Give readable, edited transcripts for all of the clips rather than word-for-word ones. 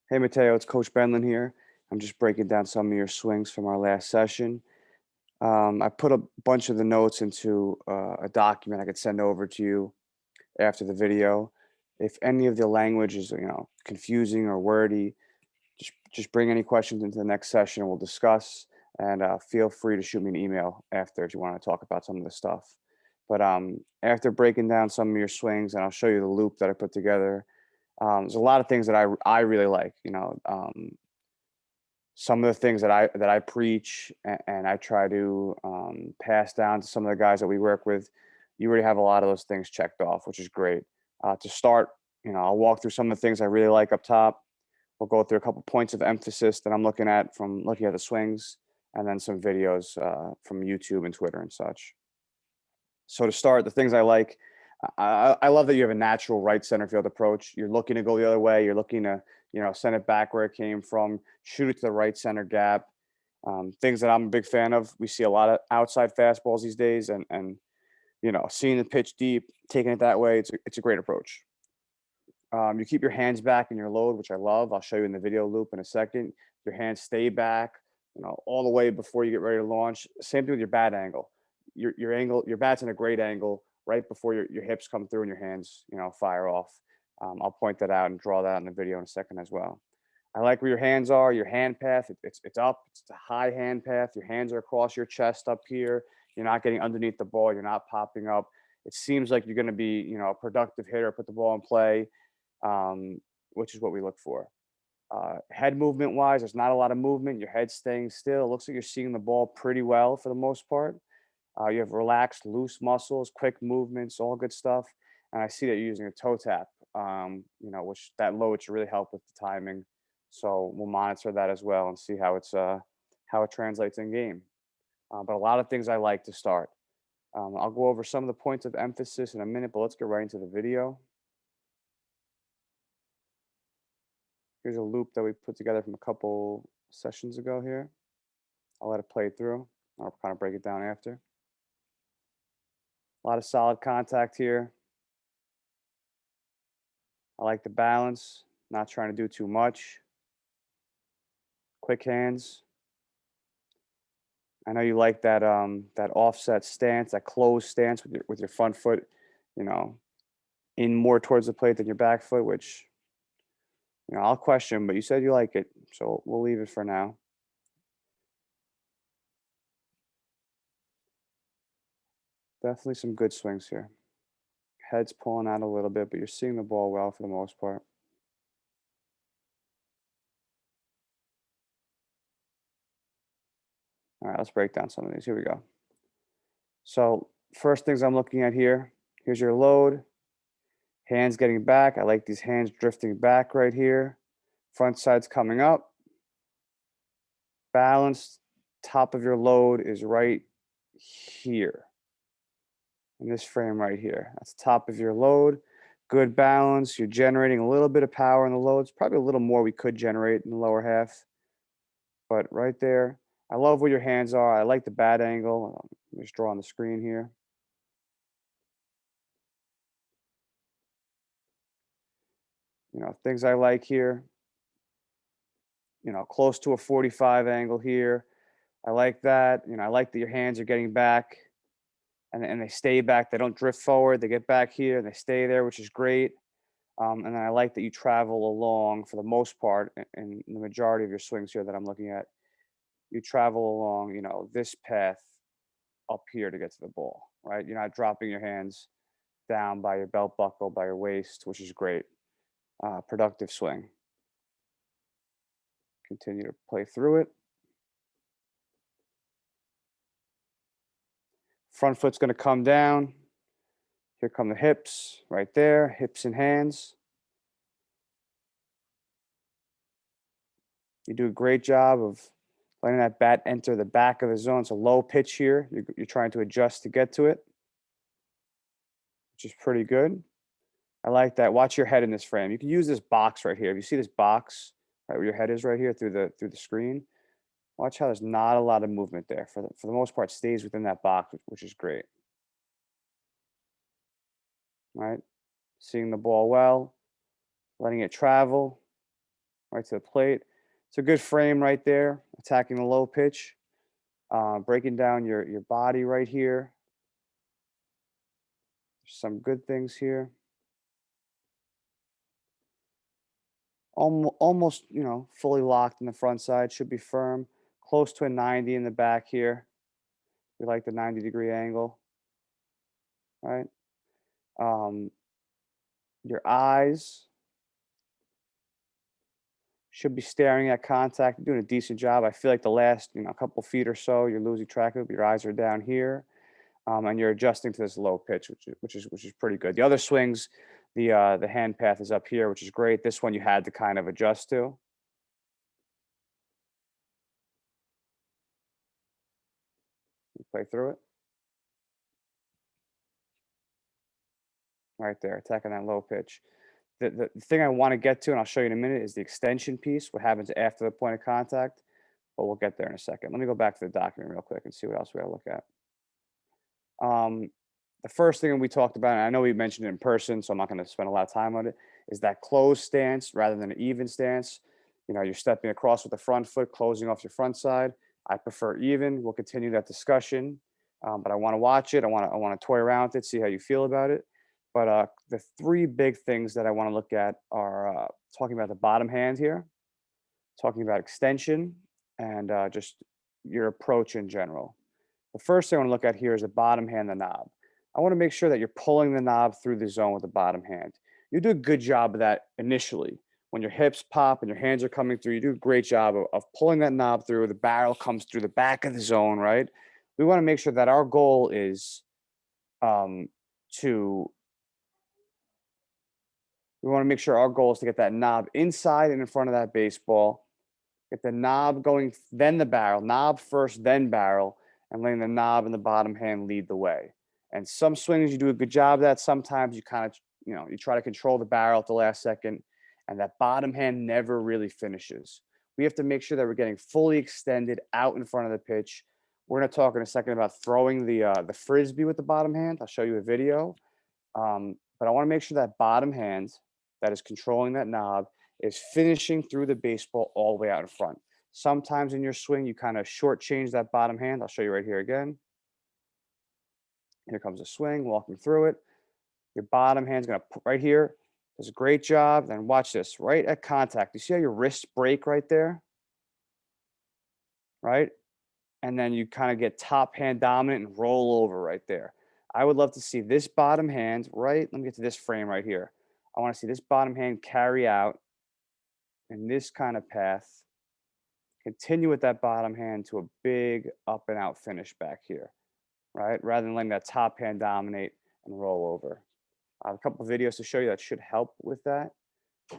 Hey Mateo, it's Coach Benlin here. I'm just breaking down some of your swings from our last session. I put a bunch of the notes into a document I could send over to you after the video. If any of the language is, confusing or wordy, just bring any questions into the next session and we'll discuss. And feel free to shoot me an email after if you want to talk about some of the stuff. But after breaking down some of your swings, and I'll show you the loop that I put together. There's a lot of things that I really like. Some of the things that I preach and I try to pass down to some of the guys that we work with. You already have a lot of those things checked off, which is great. To start, I'll walk through some of the things I really like up top. We'll go through a couple points of emphasis that I'm looking at from looking at the swings, and then some videos from YouTube and Twitter and such. So to start, the things I like, I love that you have a natural right center field approach. You're looking to go the other way. You're looking to, send it back where it came from, shoot it to the right center gap. Things that I'm a big fan of. We see a lot of outside fastballs these days, and seeing the pitch deep, taking it that way, it's a great approach. You keep your hands back in your load, which I love. I'll show you in the video loop in a second. Your hands stay back, all the way before you get ready to launch. Same thing with your bat angle. Your angle, your bat's in a great angle right before your hips come through and your hands, fire off. I'll point that out and draw that in the video in a second as well. I like where your hands are. Your hand path, it's up. It's a high hand path. Your hands are across your chest up here. You're not getting underneath the ball. You're not popping up. It seems like you're going to be, a productive hitter. Put the ball in play, which is what we look for. Head movement wise, there's not a lot of movement. Your head's staying still. It looks like you're seeing the ball pretty well for the most part. You have relaxed, loose muscles, quick movements, all good stuff. And I see that you're using a toe tap, which that load should really help with the timing. So we'll monitor that as well and see how it translates in game. But a lot of things I like to start. I'll go over some of the points of emphasis in a minute, but let's get right into the video. Here's a loop that we put together from a couple sessions ago here. I'll let it play through. I'll kind of break it down after. A lot of solid contact here. I like the balance, not trying to do too much. Quick hands. I know you like that that offset stance, that closed stance with your front foot, in more towards the plate than your back foot, which I'll question, but you said you like it, so we'll leave it for now. Definitely some good swings here. Head's pulling out a little bit, but you're seeing the ball well for the most part. All right, let's break down some of these. Here we go. So first things I'm looking at here, here's your load. Hands getting back. I like these hands drifting back right here. Front side's coming up. Balanced. Top of your load is right here. In this frame right here. That's the top of your load. Good balance. You're generating a little bit of power in the loads. Probably a little more we could generate in the lower half. But right there. I love where your hands are. I like the bat angle. Let me just draw on the screen here. Things I like here. Close to a 45 angle here. I like that. I like that your hands are getting back and they stay back. They don't drift forward. They get back here and they stay there, which is great. And then I like that you travel along for the most part in the majority of your swings here that I'm looking at. You travel along, this path up here to get to the ball, right? You're not dropping your hands down by your belt buckle, by your waist, which is great. Productive swing. Continue to play through it. Front foot's going to come down. Here come the hips right there, hips and hands. You do a great job of letting that bat enter the back of the zone. It's a low pitch here. You're trying to adjust to get to it, which is pretty good. I like that. Watch your head in this frame. You can use this box right here. If you see this box right where your head is right here through the screen, watch how there's not a lot of movement there. For the most part, stays within that box, which is great. Right? Seeing the ball well, letting it travel. right to the plate. It's a good frame right there, attacking the low pitch, breaking down your body right here. Some good things here. Almost, fully locked in the front side. Should be firm. Close to a 90 in the back here. We like the 90-degree angle, right? Um, your eyes should be staring at contact. You're doing a decent job. I feel like the last, couple feet or so, you're losing track of it. Your eyes are down here, and you're adjusting to this low pitch, which is pretty good. The other swings, the hand path is up here, which is great. This one you had to kind of adjust to. You play through it right there, attacking that low pitch. The thing I want to get to, and I'll show you in a minute, is the extension piece. What happens after the point of contact? But we'll get there in a second. Let me go back to the document real quick and see what else we got to look at. Um, the first thing we talked about, and I know we mentioned it in person, so I'm not going to spend a lot of time on it, is that closed stance rather than an even stance. You're stepping across with the front foot, closing off your front side. I prefer even. We'll continue that discussion, but I want to watch it. I want to toy around with it, see how you feel about it. But the three big things that I want to look at are talking about the bottom hand here, talking about extension, and just your approach in general. The first thing I want to look at here is the bottom hand, the knob. I want to make sure that you're pulling the knob through the zone with the bottom hand. You do a good job of that initially. When your hips pop and your hands are coming through, you do a great job of pulling that knob through. The barrel comes through the back of the zone, right? We want to make sure that our goal is um, to, we want to make sure our goal is to get that knob inside and in front of that baseball. Get the knob going, then the barrel, knob first, then barrel, and letting the knob and the bottom hand lead the way. And some swings you do a good job of that. Sometimes you kind of, you try to control the barrel at the last second, and that bottom hand never really finishes. We have to make sure that we're getting fully extended out in front of the pitch. We're going to talk in a second about throwing the frisbee with the bottom hand. I'll show you a video. But I want to make sure that bottom hand that is controlling that knob is finishing through the baseball all the way out in front. Sometimes in your swing, you kind of shortchange that bottom hand. I'll show you right here again. Here comes the swing, walking through it. Your bottom hand's going to put right here. Does a great job. Then watch this, right at contact. You see how your wrists break right there? Right? And then you kind of get top hand dominant and roll over right there. I would love to see this bottom hand, right? Let me get to this frame right here. I want to see this bottom hand carry out in this kind of path. Continue with that bottom hand to a big up and out finish back here, right? Rather than letting that top hand dominate and roll over. I have a couple of videos to show you that should help with that.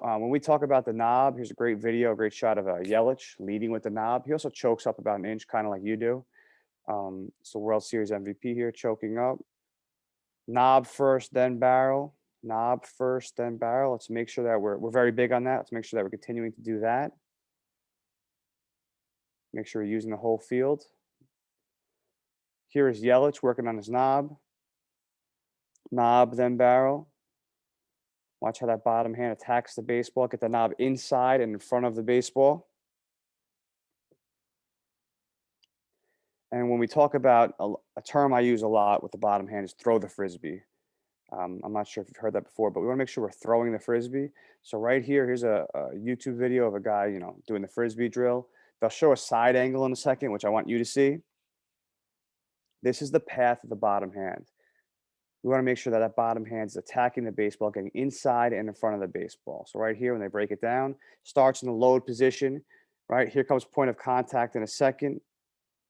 When we talk about the knob, here's a great video, a great shot of Yelich leading with the knob. He also chokes up about an inch, kind of like you do. So World Series MVP here, choking up. Knob first, then barrel. Knob first, then barrel. Let's make sure that we're very big on that. Let's make sure that we're continuing to do that. Make sure we're using the whole field. Here is Yelich working on his knob. Knob, then barrel. Watch how that bottom hand attacks the baseball. Get the knob inside and in front of the baseball. And when we talk about a term I use a lot with the bottom hand is throw the frisbee. I'm not sure if you've heard that before, but we want to make sure we're throwing the frisbee. So right here, here's a YouTube video of a guy, doing the frisbee drill. They'll show a side angle in a second, which I want you to see. This is the path of the bottom hand. We want to make sure that that bottom hand is attacking the baseball, getting inside and in front of the baseball. So right here, when they break it down, starts in the load position, right? Here comes point of contact in a second,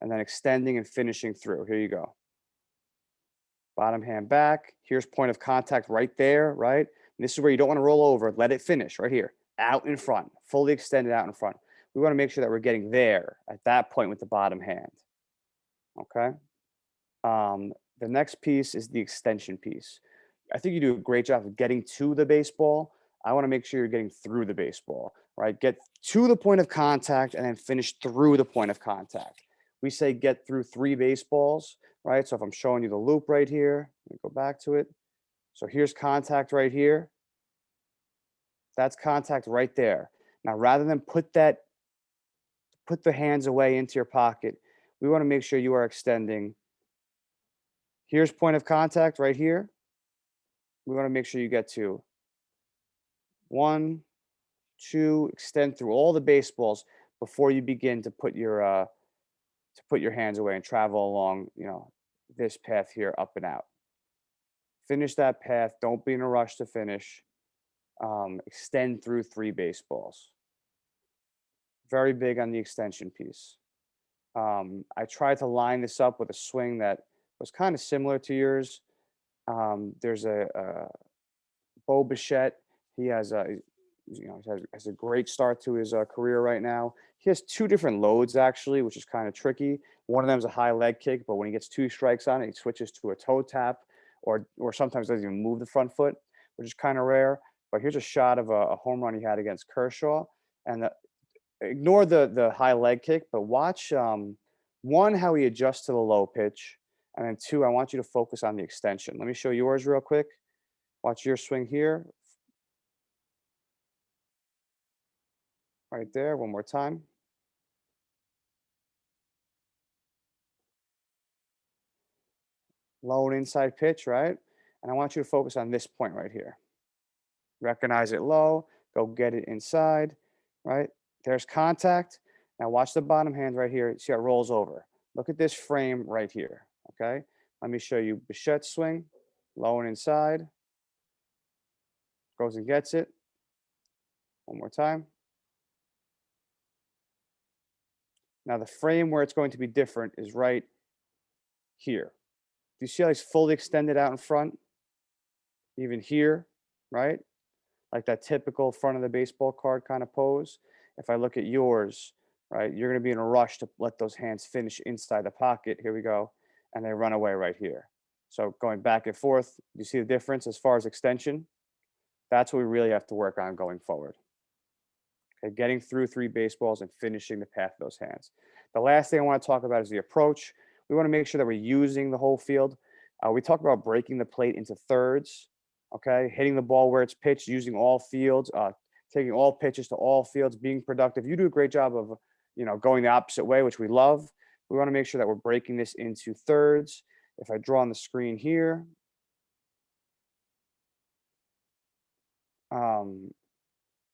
and then extending and finishing through. Here you go. Bottom hand back. Here's point of contact right there, right? And this is where you don't want to roll over. Let it finish right here, out in front, fully extended out in front. We want to make sure that we're getting there at that point with the bottom hand. Okay. The next piece is the extension piece. I think you do a great job of getting to the baseball. I want to make sure you're getting through the baseball, right? Get to the point of contact and then finish through the point of contact. We say get through 3 baseballs, right? So if I'm showing you the loop right here, let me go back to it. So here's contact right here. That's contact right there. Now, rather than put the hands away into your pocket, we want to make sure you are extending. Here's point of contact right here. We want to make sure you get to one, two, extend through all the baseballs before you begin to put your hands away and travel along, this path here up and out. Finish that path. Don't be in a rush to finish. Extend through three baseballs. Very big on the extension piece. I tried to line this up with a swing that was kind of similar to yours. There's a Bo Bichette. He has a has a great start to his career right now. He has two different loads actually, which is kind of tricky. One of them is a high leg kick, but when he gets two strikes on it, he switches to a toe tap, or sometimes doesn't even move the front foot, which is kind of rare. But here's a shot of a home run he had against Kershaw, and ignore the high leg kick, but watch one how he adjusts to the low pitch, and then two, I want you to focus on the extension. Let me show yours real quick. Watch your swing here, right there. One more time. Low and inside pitch, right? And I want you to focus on this point right here. Recognize it low, go get it inside, right? There's contact. Now watch the bottom hand right here. See how it rolls over. Look at this frame right here, okay? Let me show you Bichette's swing, low and inside, goes and gets it. One more time. Now the frame where it's going to be different is right here. Do you see how he's fully extended out in front? Even here, right? Like that typical front of the baseball card kind of pose. If I look at yours, right, you're going to be in a rush to let those hands finish inside the pocket. Here we go. And they run away right here. So going back and forth, you see the difference as far as extension? That's what we really have to work on going forward. Okay, getting through three baseballs and finishing the path of those hands. The last thing I want to talk about is the approach. We want to make sure that we're using the whole field. We talk about breaking the plate into thirds, okay, hitting the ball where it's pitched, using all fields, taking all pitches to all fields, being productive. You do a great job of, going the opposite way, which we love. We want to make sure that we're breaking this into thirds. If I draw on the screen here,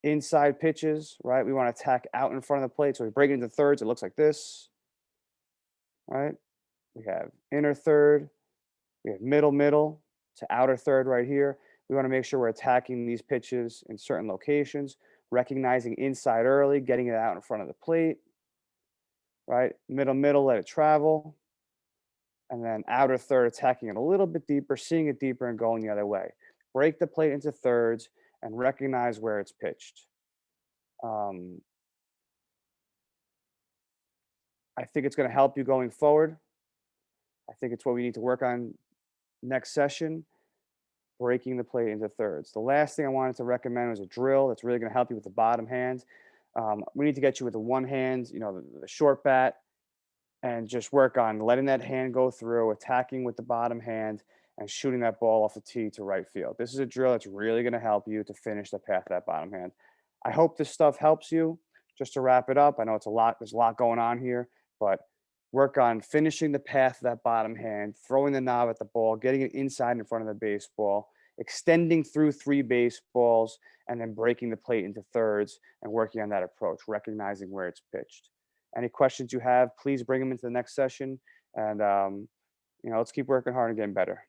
inside pitches, right? We want to attack out in front of the plate. So we break it into thirds. It looks like this, right? We have inner third, we have middle to outer third right here. We want to make sure we're attacking these pitches in certain locations, recognizing inside early, getting it out in front of the plate, right? Middle, let it travel. And then outer third, attacking it a little bit deeper, seeing it deeper and going the other way. Break the plate into thirds and recognize where it's pitched. I think it's going to help you going forward. I think it's what we need to work on next session, breaking the plate into thirds. The last thing I wanted to recommend was a drill that's really going to help you with the bottom hand. We need to get you with the one hand, the short bat, and just work on letting that hand go through, attacking with the bottom hand, and shooting that ball off the tee to right field. This is a drill that's really going to help you to finish the path of that bottom hand. I hope this stuff helps you. Just to wrap it up, I know it's a lot, there's a lot going on here, but work on finishing the path of that bottom hand, throwing the knob at the ball, getting it inside in front of the baseball, extending through three baseballs, and then breaking the plate into thirds and working on that approach, recognizing where it's pitched. Any questions you have, please bring them into the next session. And, let's keep working hard and getting better.